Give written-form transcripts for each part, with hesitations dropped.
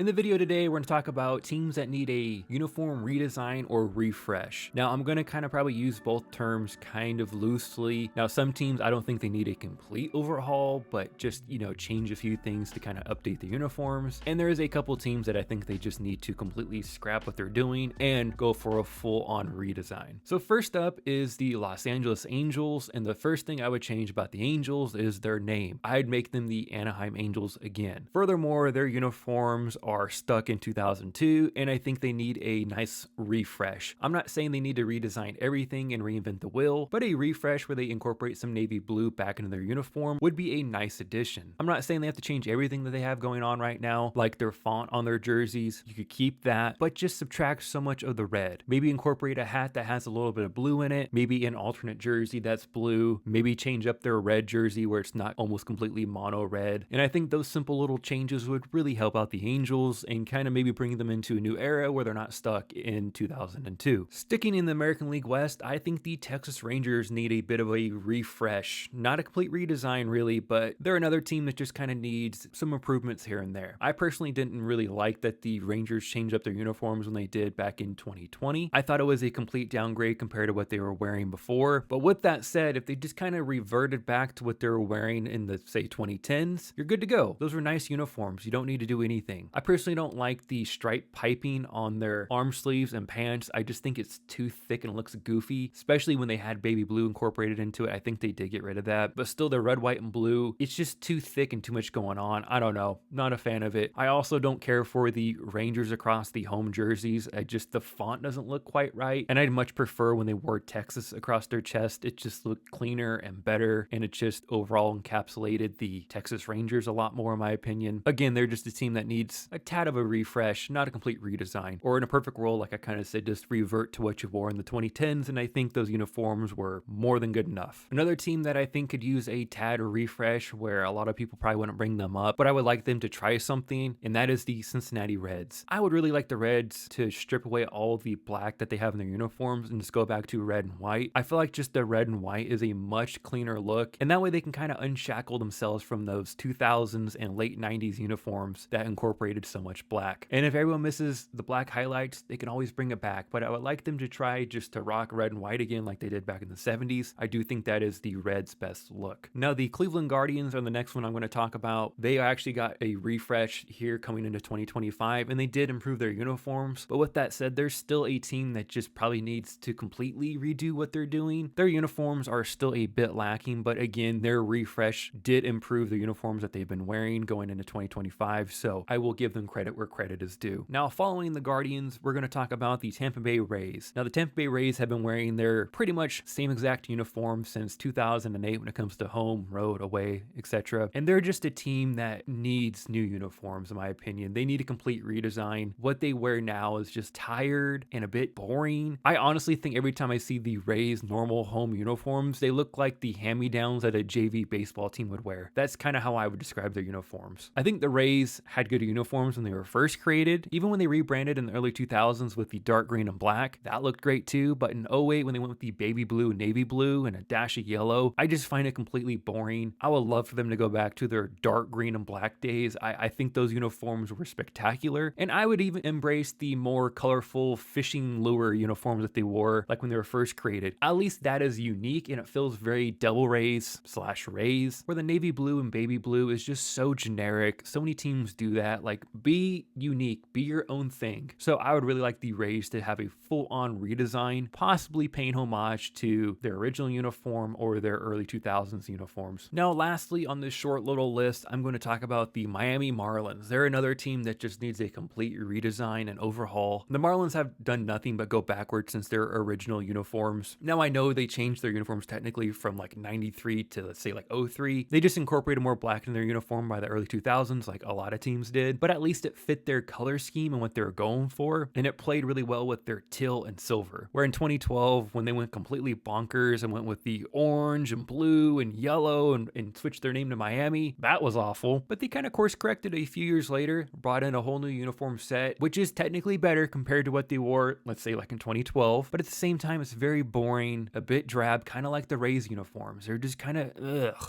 In the video today, we're going to talk about teams that need a uniform redesign or refresh. Now, I'm going to kind of probably use both terms kind of loosely. Now, some teams, I don't think they need a complete overhaul, but just, change a few things to kind of update the uniforms. And there is a couple teams that I think they just need to completely scrap what they're doing and go for a full-on redesign. So first up is the Los Angeles Angels. And the first thing I would change about the Angels is their name. I'd make them the Anaheim Angels again. Furthermore, their uniforms are stuck in 2002, and I think they need a nice refresh. I'm not saying they need to redesign everything and reinvent the wheel, but a refresh where they incorporate some navy blue back into their uniform would be a nice addition. I'm not saying they have to change everything that they have going on right now, like their font on their jerseys. You could keep that, but just subtract so much of the red. Maybe incorporate a hat that has a little bit of blue in it, maybe an alternate jersey that's blue, maybe change up their red jersey where it's not almost completely mono red. And I think those simple little changes would really help out the Angels and kind of maybe bring them into a new era where they're not stuck in 2002. Sticking in the American League West, I think the Texas Rangers need a bit of a refresh. Not a complete redesign really, but they're another team that just kind of needs some improvements here and there. I personally didn't really like that the Rangers changed up their uniforms when they did back in 2020. I thought it was a complete downgrade compared to what they were wearing before. But with that said, if they just kind of reverted back to what they were wearing in the, say, 2010s, you're good to go. Those were nice uniforms. You don't need to do anything. I personally don't like the stripe piping on their arm sleeves and pants. I just think it's too thick and looks goofy, especially when they had baby blue incorporated into it. I think they did get rid of that, but still the red, white, and blue, it's just too thick and too much going on. I don't know. Not a fan of it. I also don't care for the Rangers across the home jerseys. The font doesn't look quite right, and I'd much prefer when they wore Texas across their chest. It just looked cleaner and better, and it just overall encapsulated the Texas Rangers a lot more in my opinion. Again, they're just a team that needs a tad of a refresh, not a complete redesign. Or in a perfect world, like I kind of said, just revert to what you wore in the 2010s, and I think those uniforms were more than good enough. Another team that I think could use a tad of refresh, where a lot of people probably wouldn't bring them up, but I would like them to try something, and that is the Cincinnati Reds. I would really like the Reds to strip away all the black that they have in their uniforms and just go back to red and white. I feel like just the red and white is a much cleaner look, and that way they can kind of unshackle themselves from those 2000s and late 90s uniforms that incorporated so much black. And if everyone misses the black highlights, they can always bring it back, but I would like them to try just to rock red and white again like they did back in the 70s. I do think that is the Reds' best look. Now, the Cleveland Guardians are the next one I'm going to talk about. They actually got a refresh here coming into 2025, and they did improve their uniforms, but with that said, there's still a team that just probably needs to completely redo what they're doing. Their uniforms are still a bit lacking, but again, their refresh did improve the uniforms that they've been wearing going into 2025, so I will give them credit where credit is due. Now, following the Guardians, we're going to talk about the Tampa Bay Rays. Now, the Tampa Bay Rays have been wearing their pretty much same exact uniform since 2008 when it comes to home, road, away, etc. And they're just a team that needs new uniforms, in my opinion. They need a complete redesign. What they wear now is just tired and a bit boring. I honestly think every time I see the Rays normal home uniforms, they look like the hand-me-downs that a JV baseball team would wear. That's kind of how I would describe their uniforms. I think the Rays had good uniforms when they were first created. Even when they rebranded in the early 2000s with the dark green and black, that looked great too. But in '08, when they went with the baby blue, navy blue, and a dash of yellow, I just find it completely boring. I would love for them to go back to their dark green and black days. I think those uniforms were spectacular. And I would even embrace the more colorful fishing lure uniforms that they wore like when they were first created. At least that is unique, and it feels very Devil Rays / Rays, where the navy blue and baby blue is just so generic. So many teams do that. Like, be unique, be your own thing. So I would really like the Rays to have a full-on redesign, possibly paying homage to their original uniform or their early 2000s uniforms. Now, lastly on this short little list, I'm going to talk about the Miami Marlins. They're another team that just needs a complete redesign and overhaul. The Marlins have done nothing but go backwards since their original uniforms. Now, I know they changed their uniforms technically from like 93 to, let's say, like '03. They just incorporated more black in their uniform by the early 2000s, like a lot of teams did, but at least it fit their color scheme and what they were going for, and it played really well with their teal and silver. Where in 2012, when they went completely bonkers and went with the orange and blue and yellow and switched their name to Miami, that was awful. But they kind of course corrected a few years later, brought in a whole new uniform set, which is technically better compared to what they wore, let's say, like in 2012. But at the same time, it's very boring, a bit drab, kind of like the Rays uniforms. They're just kind of,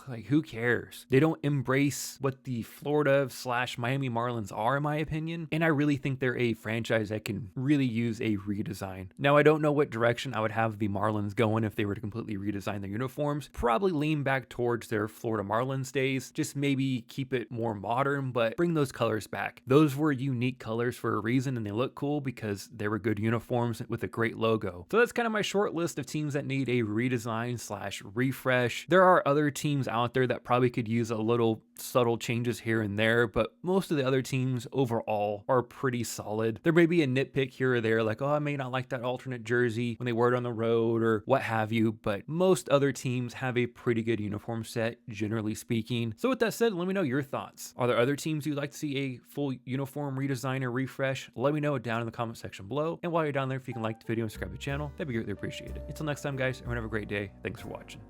like, who cares? They don't embrace what the Florida / Miami Marlins are in my opinion, and I really think they're a franchise that can really use a redesign. Now, I don't know what direction I would have the Marlins going if they were to completely redesign their uniforms. Probably lean back towards their Florida Marlins days, just maybe keep it more modern, but bring those colors back. Those were unique colors for a reason, and they look cool because they were good uniforms with a great logo. So that's kind of my short list of teams that need a redesign slash refresh. There are other teams out there that probably could use a little subtle changes here and there, but most of the other teams overall are pretty solid. There may be a nitpick here or there, like, oh, I may not like that alternate jersey when they wear it on the road or what have you, but most other teams have a pretty good uniform set, generally speaking. So with that said, let me know your thoughts. Are there other teams you'd like to see a full uniform redesign or refresh? Let me know down in the comment section below. And while you're down there, if you can like the video and subscribe to the channel, that'd be greatly appreciated. Until next time, guys, everyone have a great day. Thanks for watching.